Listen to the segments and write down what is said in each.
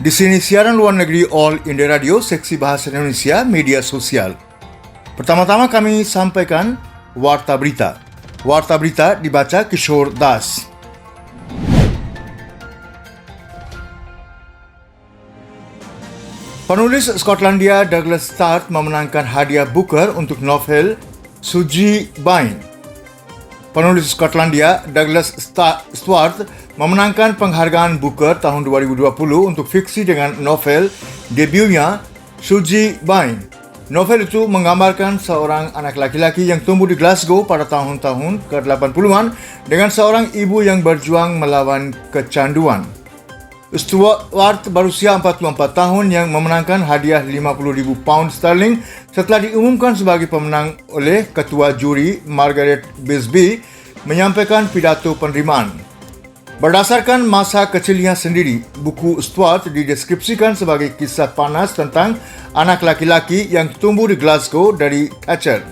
Di sini siaran luar negeri All India Radio, seksi bahasa Indonesia, media sosial. Pertama-tama kami sampaikan Warta Berita. Warta Berita dibaca Kishore Das. Penulis Skotlandia Douglas Stuart memenangkan hadiah Booker untuk novel Suji Bain. Penulis Skotlandia Douglas Stuart memenangkan penghargaan Booker tahun 2020 untuk fiksi dengan novel debutnya Suji Bain. Novel itu menggambarkan seorang anak laki-laki yang tumbuh di Glasgow pada tahun-tahun ke-80-an dengan seorang ibu yang berjuang melawan kecanduan. Stuart berusia 44 tahun yang memenangkan hadiah £50,000 setelah diumumkan sebagai pemenang oleh Ketua Juri Margaret Bisbee menyampaikan pidato penerimaan. Berdasarkan masa kecilnya sendiri, buku Stuart dideskripsikan sebagai kisah panas tentang anak laki-laki yang tumbuh di Glasgow dari Thatcher.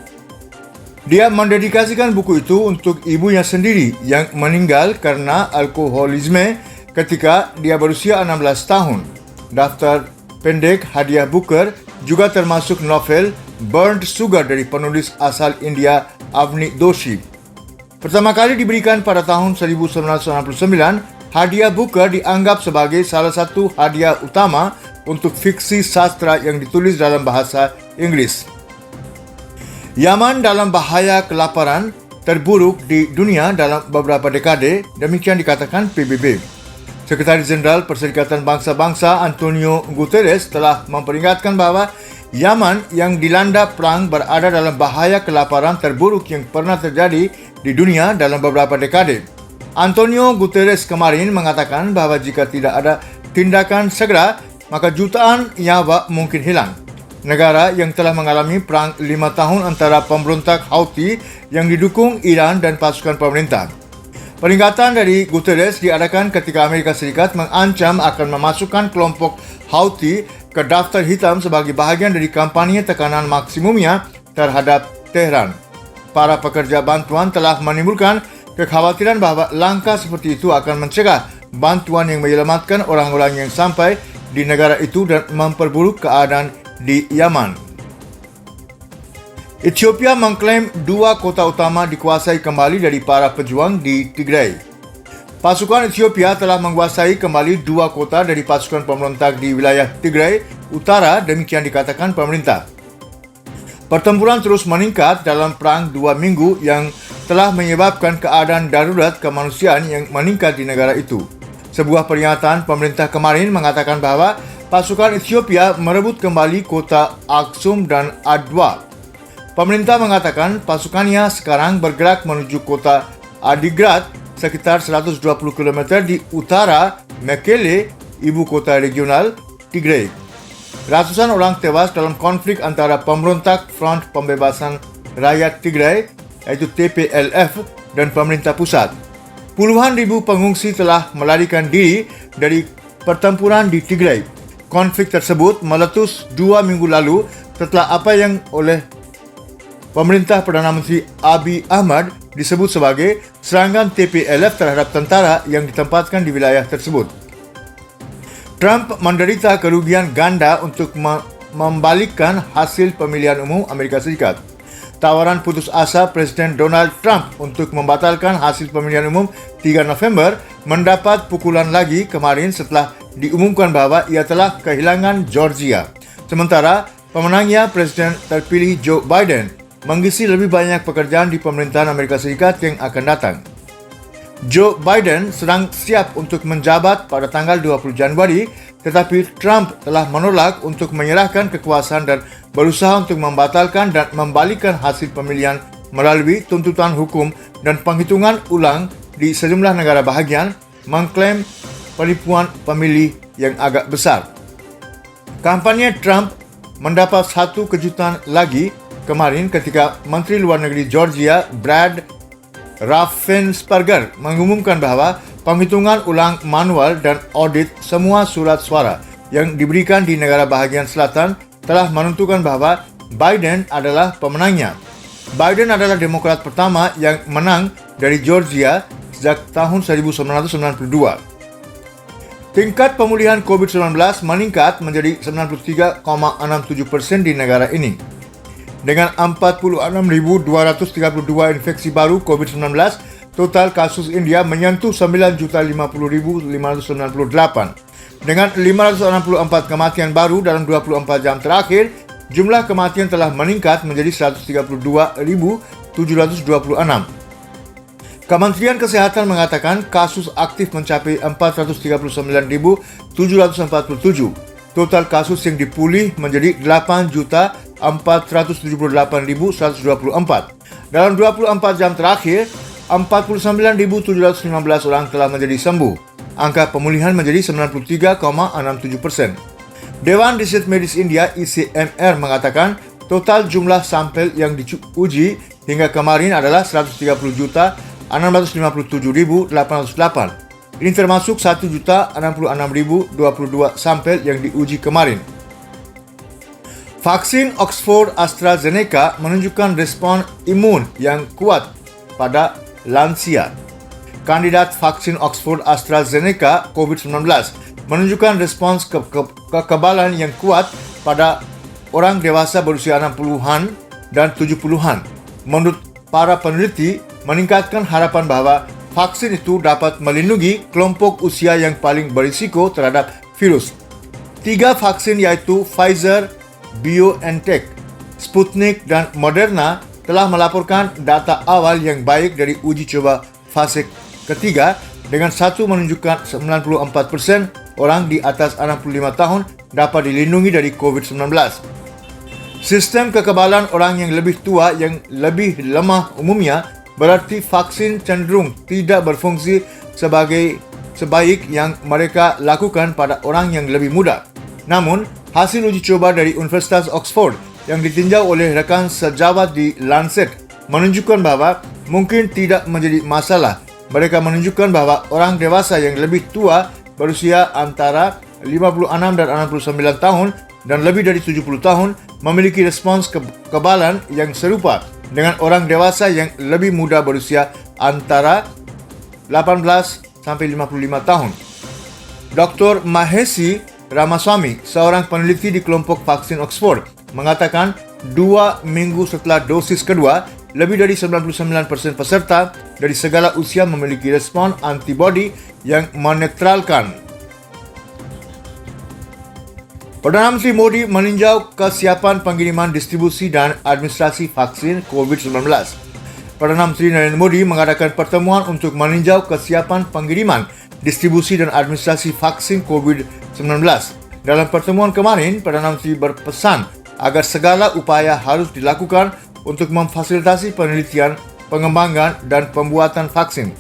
Dia mendedikasikan buku itu untuk ibunya sendiri yang meninggal karena alkoholisme ketika dia berusia 16 tahun. Daftar pendek hadiah Booker juga termasuk novel Burnt Sugar dari penulis asal India Avni Doshi. Pertama kali diberikan pada tahun 1999, hadiah Booker dianggap sebagai salah satu hadiah utama untuk fiksi sastra yang ditulis dalam bahasa Inggris. Yaman dalam bahaya kelaparan terburuk di dunia dalam beberapa dekade, demikian dikatakan PBB. Sekretaris Jenderal Perserikatan Bangsa-Bangsa Antonio Guterres telah memperingatkan bahawa Yaman yang dilanda perang berada dalam bahaya kelaparan terburuk yang pernah terjadi di dunia dalam beberapa dekade. Antonio Guterres kemarin mengatakan bahawa jika tidak ada tindakan segera, maka jutaan nyawa mungkin hilang. Negara yang telah mengalami perang 5 tahun antara pemberontak Houthi yang didukung Iran dan pasukan pemerintah. Peringatan dari Guterres diadakan ketika Amerika Serikat mengancam akan memasukkan kelompok Houthi ke daftar hitam sebagai bahagian dari kampanye tekanan maksimumnya terhadap Tehran. Para pekerja bantuan telah menimbulkan kekhawatiran bahawa langkah seperti itu akan mencegah bantuan yang menyelamatkan orang-orang yang sampai di negara itu dan memperburuk keadaan di Yaman. Ethiopia mengklaim 2 kota utama dikuasai kembali dari para pejuang di Tigray. Pasukan Ethiopia telah menguasai kembali 2 kota dari pasukan pemberontak di wilayah Tigray Utara, demikian dikatakan pemerintah. Pertempuran terus meningkat dalam perang 2 minggu yang telah menyebabkan keadaan darurat kemanusiaan yang meningkat di negara itu. Sebuah pernyataan pemerintah kemarin mengatakan bahawa pasukan Ethiopia merebut kembali kota Aksum dan Adwa. Pemerintah mengatakan pasukannya sekarang bergerak menuju kota Adigrat sekitar 120 km di utara Mekele, ibu kota regional Tigray. Ratusan orang tewas dalam konflik antara pemberontak Front Pembebasan Rakyat Tigray, yaitu TPLF, dan pemerintah pusat. Puluhan ribu pengungsi telah melarikan diri dari pertempuran di Tigray. Konflik tersebut meletus 2 minggu lalu setelah apa yang oleh pemerintah Perdana Menteri Abiy Ahmad disebut sebagai serangan TPLF terhadap tentara yang ditempatkan di wilayah tersebut. Trump menderita kerugian ganda untuk membalikkan hasil pemilihan umum Amerika Serikat. Tawaran putus asa Presiden Donald Trump untuk membatalkan hasil pemilihan umum 3 November mendapat pukulan lagi kemarin setelah diumumkan bahawa ia telah kehilangan Georgia. Sementara pemenangnya Presiden terpilih Joe Biden mengisi lebih banyak pekerjaan di pemerintahan Amerika Serikat yang akan datang. Joe Biden sedang siap untuk menjabat pada tanggal 20 Januari, tetapi Trump telah menolak untuk menyerahkan kekuasaan dan berusaha untuk membatalkan dan membalikkan hasil pemilihan melalui tuntutan hukum dan penghitungan ulang di sejumlah negara bahagian, mengklaim penipuan pemilih yang agak besar. Kampanye Trump mendapat satu kejutan lagi kemarin ketika Menteri Luar Negeri Georgia Brad Raffensperger mengumumkan bahawa penghitungan ulang manual dan audit semua surat suara yang diberikan di negara bahagian selatan telah menentukan bahawa Biden adalah pemenangnya. Biden adalah Demokrat pertama yang menang dari Georgia sejak tahun 1992. Tingkat pemulihan COVID-19 meningkat menjadi 93,67% di negara ini. Dengan 46.232 infeksi baru COVID-19, total kasus India menyentuh 9.050.598. Dengan 564 kematian baru dalam 24 jam terakhir, jumlah kematian telah meningkat menjadi 132.726. Kementerian Kesehatan mengatakan kasus aktif mencapai 439.747. Total kasus yang dipulih menjadi 8.478.124. Dalam 24 jam terakhir, 49.715 orang telah menjadi sembuh. Angka pemulihan menjadi 93,67%. Dewan Riset Medis India ICMR mengatakan total jumlah sampel yang diuji hingga kemarin adalah 130.657.808. Ini termasuk 1.066.022 sampel yang diuji kemarin. Vaksin Oxford AstraZeneca menunjukkan respon imun yang kuat pada lansia. Kandidat vaksin Oxford AstraZeneca COVID-19 menunjukkan respons kekebalan yang kuat pada orang dewasa berusia 60-an dan 70-an. Menurut para peneliti, meningkatkan harapan bahwa vaksin itu dapat melindungi kelompok usia yang paling berisiko terhadap virus. 3 vaksin yaitu Pfizer, BioNTech, Sputnik dan Moderna telah melaporkan data awal yang baik dari uji coba fase ketiga dengan satu menunjukkan 94% orang di atas 65 tahun dapat dilindungi dari COVID-19. Sistem kekebalan orang yang lebih tua yang lebih lemah umumnya berarti vaksin cenderung tidak berfungsi sebaik yang mereka lakukan pada orang yang lebih muda. Namun, hasil uji coba dari Universitas Oxford yang ditinjau oleh rekan sejawat di Lancet menunjukkan bahwa mungkin tidak menjadi masalah. Mereka menunjukkan bahwa orang dewasa yang lebih tua berusia antara 56 dan 69 tahun dan lebih dari 70 tahun memiliki respons kekebalan yang serupa dengan orang dewasa yang lebih muda berusia antara 18 sampai 55 tahun. Dr. Mahesi Ramaswamy, seorang peneliti di kelompok vaksin Oxford, mengatakan 2 minggu setelah dosis kedua, lebih dari 99% peserta dari segala usia memiliki respon antibodi yang menetralkan. Perdana Menteri Modi meninjau kesiapan pengiriman distribusi dan administrasi vaksin COVID-19. Perdana Menteri Narendra Modi mengadakan pertemuan untuk meninjau kesiapan pengiriman distribusi dan administrasi vaksin COVID-19. Dalam pertemuan kemarin, Perdana Menteri berpesan agar segala upaya harus dilakukan untuk memfasilitasi penelitian, pengembangan dan pembuatan vaksin.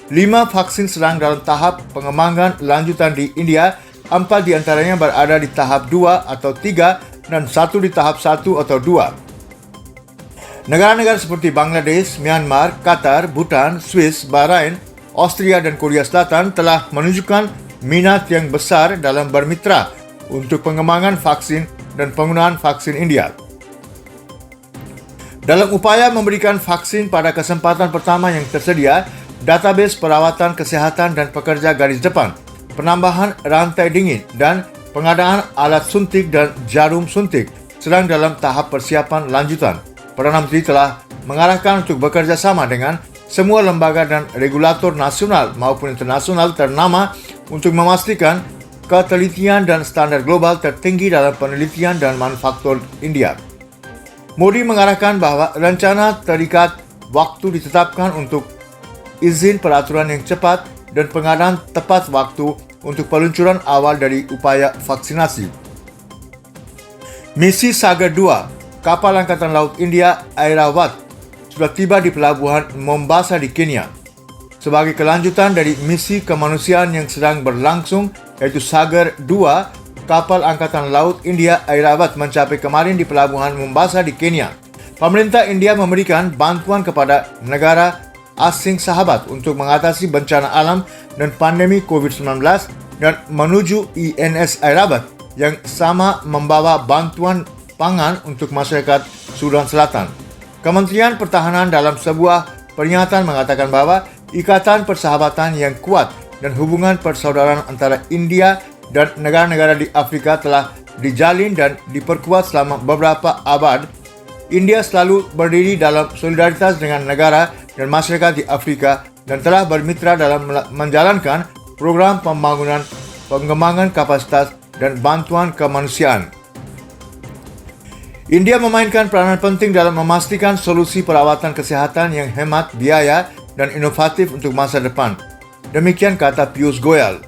5 vaksin sedang dalam tahap pengembangan lanjutan di India, 4 di antaranya berada di tahap 2 atau 3 dan 1 di tahap 1 atau 2. Negara-negara seperti Bangladesh, Myanmar, Qatar, Bhutan, Swiss, Bahrain, Austria dan Korea Selatan telah menunjukkan minat yang besar dalam bermitra untuk pengembangan vaksin dan penggunaan vaksin India. Dalam upaya memberikan vaksin pada kesempatan pertama yang tersedia, database perawatan kesehatan dan pekerja garis depan, penambahan rantai dingin dan pengadaan alat suntik dan jarum suntik sedang dalam tahap persiapan lanjutan. Perdana Menteri telah mengarahkan untuk bekerja sama dengan semua lembaga dan regulator nasional maupun internasional ternama untuk memastikan ketelitian dan standar global tertinggi dalam penelitian dan manufaktur India. Modi mengarahkan bahwa rencana terikat waktu ditetapkan untuk izin peraturan yang cepat dan pengadaan tepat waktu untuk peluncuran awal dari upaya vaksinasi. Misi Sagar 2, kapal Angkatan Laut India Airawat, sudah tiba di pelabuhan Mombasa di Kenya. Sebagai kelanjutan dari misi kemanusiaan yang sedang berlangsung, yaitu Sagar 2, kapal Angkatan Laut India Airawat mencapai kemarin di pelabuhan Mombasa di Kenya. Pemerintah India memberikan bantuan kepada negara asing sahabat untuk mengatasi bencana alam dan pandemi COVID-19 dan menuju INS Airawat yang sama membawa bantuan pangan untuk masyarakat Sudan Selatan. Kementerian Pertahanan dalam sebuah pernyataan mengatakan bahwa ikatan persahabatan yang kuat dan hubungan persaudaraan antara India dan negara-negara di Afrika telah dijalin dan diperkuat selama beberapa abad. India selalu berdiri dalam solidaritas dengan negara dan masyarakat di Afrika dan telah bermitra dalam menjalankan program pembangunan, pengembangan kapasitas dan bantuan kemanusiaan. India memainkan peranan penting dalam memastikan solusi perawatan kesihatan yang hemat biaya dan inovatif untuk masa depan. Demikian kata Piyush Goyal.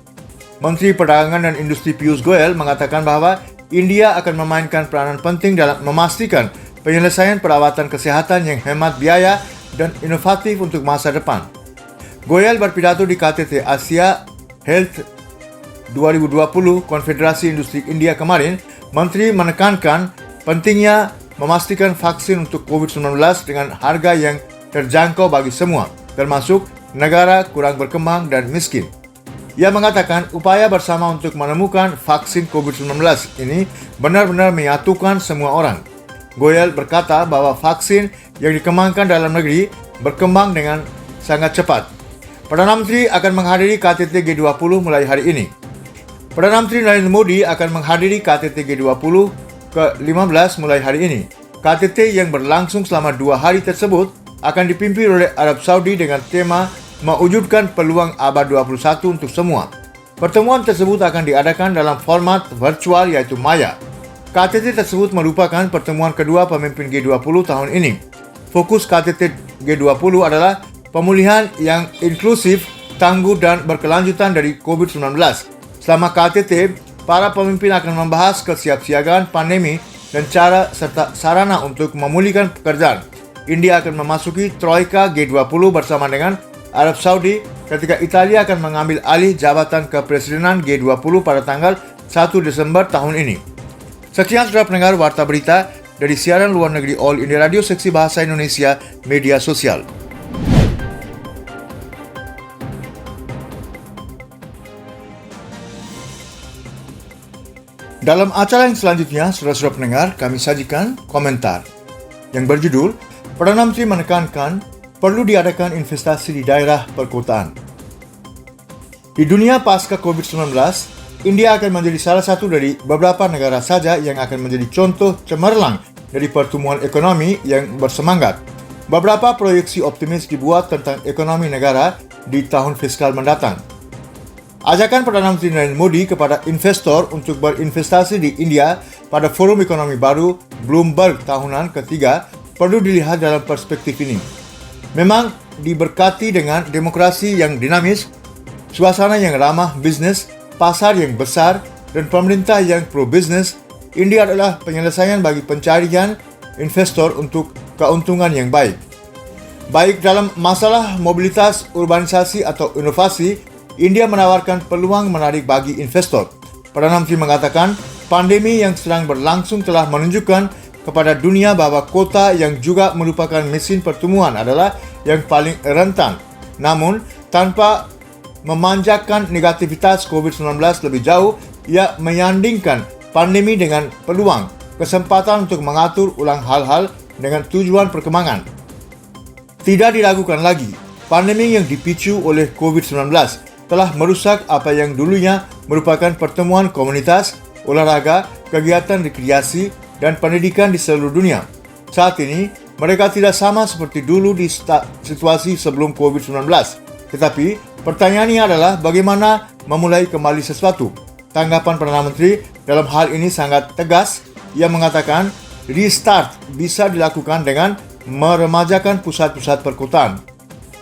Menteri Perdagangan dan Industri Piyush Goyal mengatakan bahawa India akan memainkan peranan penting dalam memastikan penyelesaian perawatan kesihatan yang hemat biaya dan inovatif untuk masa depan. Goyal berpidato di KTT Asia Health 2020 Konfederasi Industri India kemarin. Menteri menekankan pentingnya memastikan vaksin untuk COVID-19 dengan harga yang terjangkau bagi semua, termasuk negara kurang berkembang dan miskin. Ia mengatakan upaya bersama untuk menemukan vaksin COVID-19 ini benar-benar menyatukan semua orang. Goyal berkata bahwa vaksin yang dikembangkan dalam negeri berkembang dengan sangat cepat. Perdana Menteri akan menghadiri KTT G20 mulai hari ini. Perdana Menteri Narendra Modi akan menghadiri KTT G20 ke-15 mulai hari ini. KTT yang berlangsung selama 2 hari tersebut akan dipimpin oleh Arab Saudi dengan tema mewujudkan peluang abad 21 untuk semua. Pertemuan tersebut akan diadakan dalam format virtual iaitu Maya. KTT tersebut merupakan pertemuan kedua pemimpin G20 tahun ini. Fokus KTT G20 adalah pemulihan yang inklusif, tangguh dan berkelanjutan dari COVID-19. Selama KTT, para pemimpin akan membahas kesiapsiagaan pandemi dan cara serta sarana untuk memulihkan pekerjaan. India akan memasuki Troika G20 bersama dengan Arab Saudi ketika Italia akan mengambil alih jabatan kepresidenan G20 pada tanggal 1 Desember tahun ini. Sekian saudara pendengar Warta Berita dari siaran luar negeri All India Radio Seksi Bahasa Indonesia Media Sosial. Dalam acara yang selanjutnya, saudara-saudara pendengar, kami sajikan komentar yang berjudul Perdana Menteri menekankan perlu diadakan investasi di daerah perkotaan. Di dunia pasca COVID-19, India akan menjadi salah satu dari beberapa negara saja yang akan menjadi contoh cemerlang dari pertumbuhan ekonomi yang bersemangat. Beberapa proyeksi optimis dibuat tentang ekonomi negara di tahun fiskal mendatang. Ajakan Perdana Menteri Narendra Modi kepada investor untuk berinvestasi di India pada Forum Ekonomi Baru Bloomberg tahunan ketiga perlu dilihat dalam perspektif ini. Memang diberkati dengan demokrasi yang dinamis, suasana yang ramah bisnis, pasar yang besar, dan pemerintah yang pro-bisnis, India adalah penyelesaian bagi pencarian investor untuk keuntungan yang baik. Baik dalam masalah mobilitas, urbanisasi atau inovasi, India menawarkan peluang menarik bagi investor. Perdana Menteri mengatakan, pandemi yang sedang berlangsung telah menunjukkan kepada dunia bahwa kota yang juga merupakan mesin pertumbuhan adalah yang paling rentan. Namun, tanpa memanjakan negativitas COVID-19 lebih jauh, ia menyandingkan pandemi dengan peluang, kesempatan untuk mengatur ulang hal-hal dengan tujuan perkembangan. Tidak diragukan lagi, pandemi yang dipicu oleh COVID-19 telah merusak apa yang dulunya merupakan pertemuan komunitas, olahraga, kegiatan rekreasi, dan pendidikan di seluruh dunia. Saat ini, mereka tidak sama seperti dulu di situasi sebelum COVID-19. Tetapi, pertanyaannya adalah bagaimana memulai kembali sesuatu. Tanggapan Perdana Menteri dalam hal ini sangat tegas. Ia mengatakan, restart bisa dilakukan dengan meremajakan pusat-pusat perkotaan.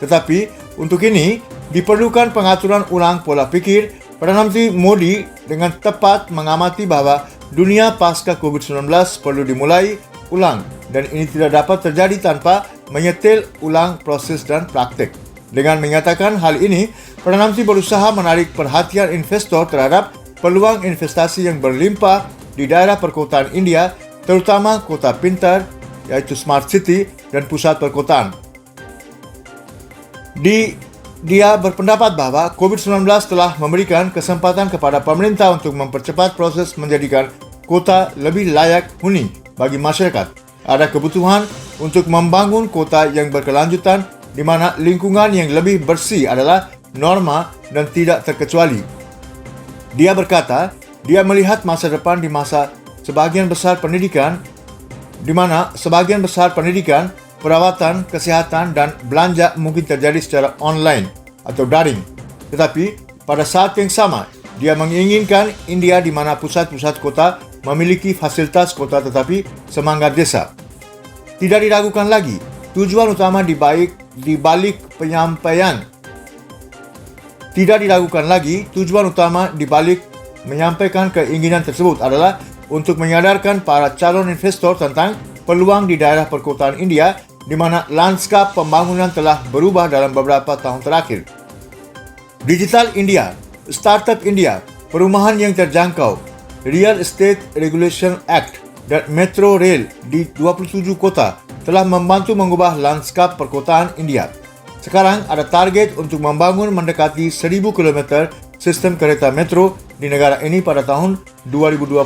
Tetapi, untuk ini, diperlukan pengaturan ulang pola pikir. Perdana Menteri Modi dengan tepat mengamati bahwa dunia pasca COVID-19 perlu dimulai ulang dan ini tidak dapat terjadi tanpa menyetel ulang proses dan praktik. Dengan menyatakan hal ini, Perdana Menteri berusaha menarik perhatian investor terhadap peluang investasi yang berlimpah di daerah perkotaan India, terutama kota pintar, yaitu Smart City dan pusat perkotaan. Dia berpendapat bahwa COVID-19 telah memberikan kesempatan kepada pemerintah untuk mempercepat proses menjadikan kota lebih layak huni bagi masyarakat. Ada kebutuhan untuk membangun kota yang berkelanjutan di mana lingkungan yang lebih bersih adalah norma dan tidak terkecuali. Dia berkata, dia melihat masa depan di mana sebagian besar pendidikan, perawatan, kesihatan dan belanja mungkin terjadi secara online atau daring. Tetapi pada saat yang sama, dia menginginkan India di mana pusat-pusat kota memiliki fasilitas kota tetapi semangat desa. Tidak diragukan lagi, tujuan utama di balik menyampaikan keinginan tersebut adalah untuk menyadarkan para calon investor tentang peluang di daerah perkotaan India di mana lanskap pembangunan telah berubah dalam beberapa tahun terakhir. Digital India, Startup India, perumahan yang terjangkau, Real Estate Regulation Act dan Metro Rail di 27 kota telah membantu mengubah lanskap perkotaan India. Sekarang ada target untuk membangun mendekati 1,000 km sistem kereta metro di negara ini pada tahun 2022.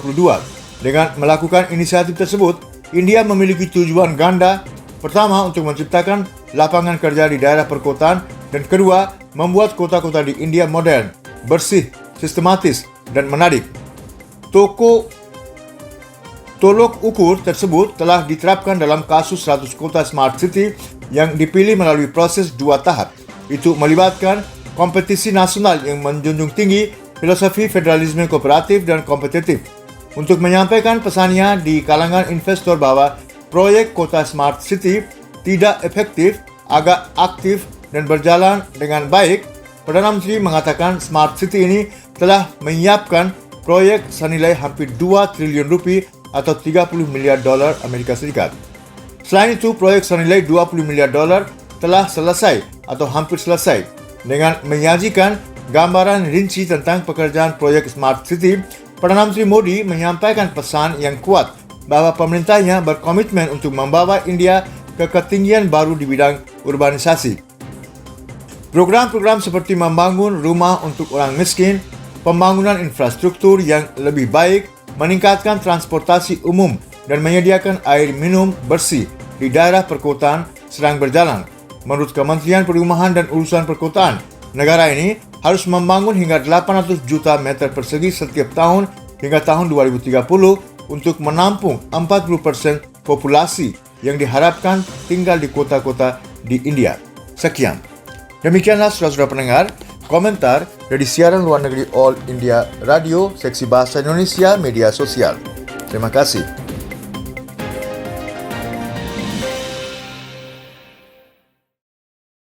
Dengan melakukan inisiatif tersebut, India memiliki tujuan ganda. Pertama, untuk menciptakan lapangan kerja di daerah perkotaan, dan kedua, membuat kota-kota di India modern, bersih, sistematis, dan menarik. Tolok ukur tersebut telah diterapkan dalam kasus 100 kota Smart City yang dipilih melalui proses 2 tahap. Itu melibatkan kompetisi nasional yang menjunjung tinggi filosofi federalisme kooperatif dan kompetitif. Untuk menyampaikan pesannya di kalangan investor bahwa proyek kota Smart City tidak efektif, agak aktif dan berjalan dengan baik, Perdana Menteri mengatakan Smart City ini telah menyiapkan proyek senilai hampir 2 triliun rupiah atau 30 miliar dolar Amerika Serikat. Selain itu, proyek senilai 20 miliar dolar telah selesai atau hampir selesai. Dengan menyajikan gambaran rinci tentang pekerjaan proyek Smart City, Perdana Menteri Modi menyampaikan pesan yang kuat bahwa pemerintahnya berkomitmen untuk membawa India ke ketinggian baru di bidang urbanisasi. Program-program seperti membangun rumah untuk orang miskin, pembangunan infrastruktur yang lebih baik, meningkatkan transportasi umum, dan menyediakan air minum bersih di daerah perkotaan sedang berjalan. Menurut Kementerian Perumahan dan Urusan Perkotaan, negara ini harus membangun hingga 800 juta meter persegi setiap tahun hingga tahun 2030 untuk menampung 40% populasi yang diharapkan tinggal di kota-kota di India. Sekian. Demikianlah saudara-saudara pendengar, komentar dari siaran luar negeri All India Radio, seksi Bahasa Indonesia Media Sosial. Terima kasih.